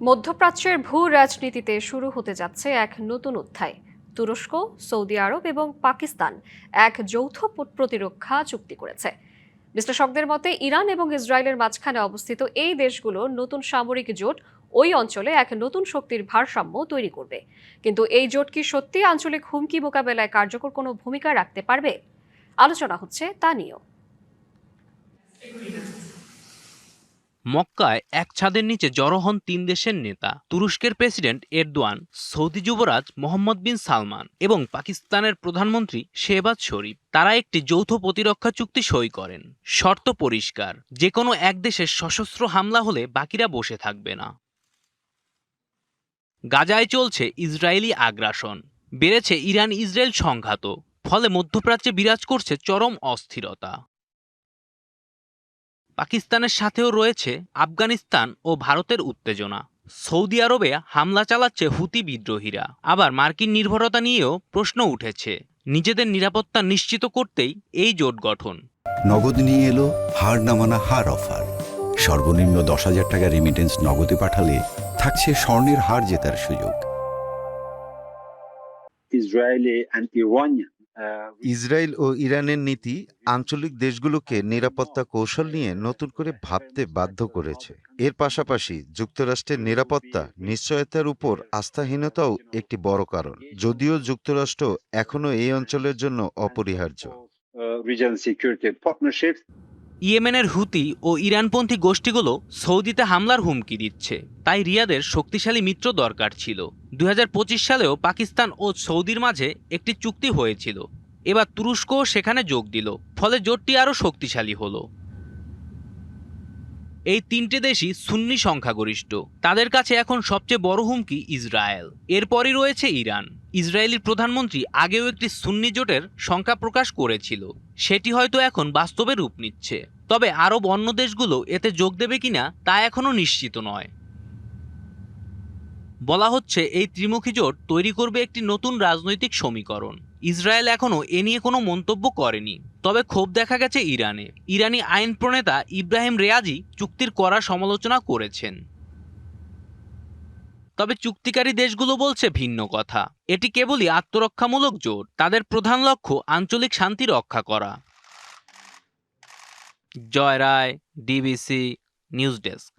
মধ্যপ্রাচ্যের ভূ রাজনীতিতে শুরু হতে যাচ্ছে এক নতুন অধ্যায়। তুরস্ক, সৌদি আরব এবং পাকিস্তান এক যৌথ প্রতিরক্ষা চুক্তি করেছে। বিশ্লেষকদের মতে ইরান এবং ইসরায়েলের মাঝখানে অবস্থিত এই দেশগুলো নতুন সামরিক জোট ওই অঞ্চলে এক নতুন শক্তির ভারসাম্য তৈরি করবে। কিন্তু এই জোট কি সত্যি আঞ্চলিক হুমকি মোকাবেলায় কার্যকর কোনো ভূমিকা রাখতে পারবে? আলোচনা হচ্ছে তা নিয়েও। মক্কায় এক ছাদের নিচে জড়ো হন তিন দেশের নেতা, তুরস্কের প্রেসিডেন্ট এরদোয়ান, সৌদি যুবরাজ মোহাম্মদ বিন সালমান এবং পাকিস্তানের প্রধানমন্ত্রী শেহবাজ শরীফ। তারা একটি যৌথ প্রতিরক্ষা চুক্তি সই করেন। শর্ত পরিষ্কার, যে কোনো এক দেশের সশস্ত্র হামলা হলে বাকিরা বসে থাকবে না। গাজায় চলছে ইসরায়েলি আগ্রাসন, বেড়েছে ইরান ইসরায়েল সংঘাত, ফলে মধ্যপ্রাচ্যে বিরাজ করছে চরম অস্থিরতা। পাকিস্তানের সাথেও রয়েছে আফগানিস্তান ও ভারতের উত্তেজনা। সৌদি আরবে হামলা চালাচ্ছে হুতি বিদ্রোহীরা। আবার মার্কিন নির্ভরতা নিয়েও প্রশ্ন উঠেছে। নিজেদের নিরাপত্তা নিশ্চিত করতেই এই জোট গঠন। নগদ নিয়ে এলো হার না মানা হার অফার। সর্বনিম্ন 10,000 টাকা রেমিটেন্স নগদে পাঠালে থাকছে স্বর্ণের হার জেতার সুযোগ। ইসরায়েল ও ইরানের নীতি আঞ্চলিক দেশগুলোকে নিরাপত্তা কৌশল নিয়ে নতুন করে ভাবতে বাধ্য করেছে। এর পাশাপাশি যুক্তরাষ্ট্রের নিরাপত্তা নিশ্চয়তার উপর আস্থাহীনতাও একটি বড় কারণ, যদিও যুক্তরাষ্ট্র এখনো এই অঞ্চলের জন্য অপরিহার্য। ইয়েমেনের হুতি ও ইরানপন্থী গোষ্ঠীগুলো সৌদিতে হামলার হুমকি দিচ্ছে, তাই রিয়াদের শক্তিশালী মিত্র দরকার ছিল। 2025 সালেও পাকিস্তান ও সৌদির মাঝে একটি চুক্তি হয়েছিল। এবার তুরস্কও সেখানে যোগ দিল, ফলে জোটটি আরও শক্তিশালী হলো। এই তিনটে দেশই সুন্নি সংখ্যাগরিষ্ঠ। তাদের কাছে এখন সবচেয়ে বড় হুমকি ইসরায়েল, এরপরই রয়েছে ইরান। ইসরায়েলি প্রধানমন্ত্রী আগেও একটি সুন্নি জোটের সংখ্যা প্রকাশ করেছিল, সেটি হয়তো এখন বাস্তবে রূপ নিচ্ছে। তবে আরব অন্য দেশগুলো এতে যোগ দেবে কিনা তা এখনও নিশ্চিত নয়। বলা হচ্ছে এই ত্রিমুখী জোট তৈরি করবে একটি নতুন রাজনৈতিক সমীকরণ। ইসরায়েল এখনও এ নিয়ে কোনো মন্তব্য করেনি, তবে ক্ষোভ দেখা গেছে ইরানে। ইরানি আইন প্রণেতা ইব্রাহিম রেয়াজি চুক্তির কড়া সমালোচনা করেছেন। তবে চুক্তিকারী দেশগুলো বলছে ভিন্ন কথা। এটি কেবলই আত্মরক্ষামূলক জোট, তাদের প্রধান লক্ষ্য আঞ্চলিক শান্তি রক্ষা করা। জয় রায়, ডিবিসি নিউজ ডেস্ক।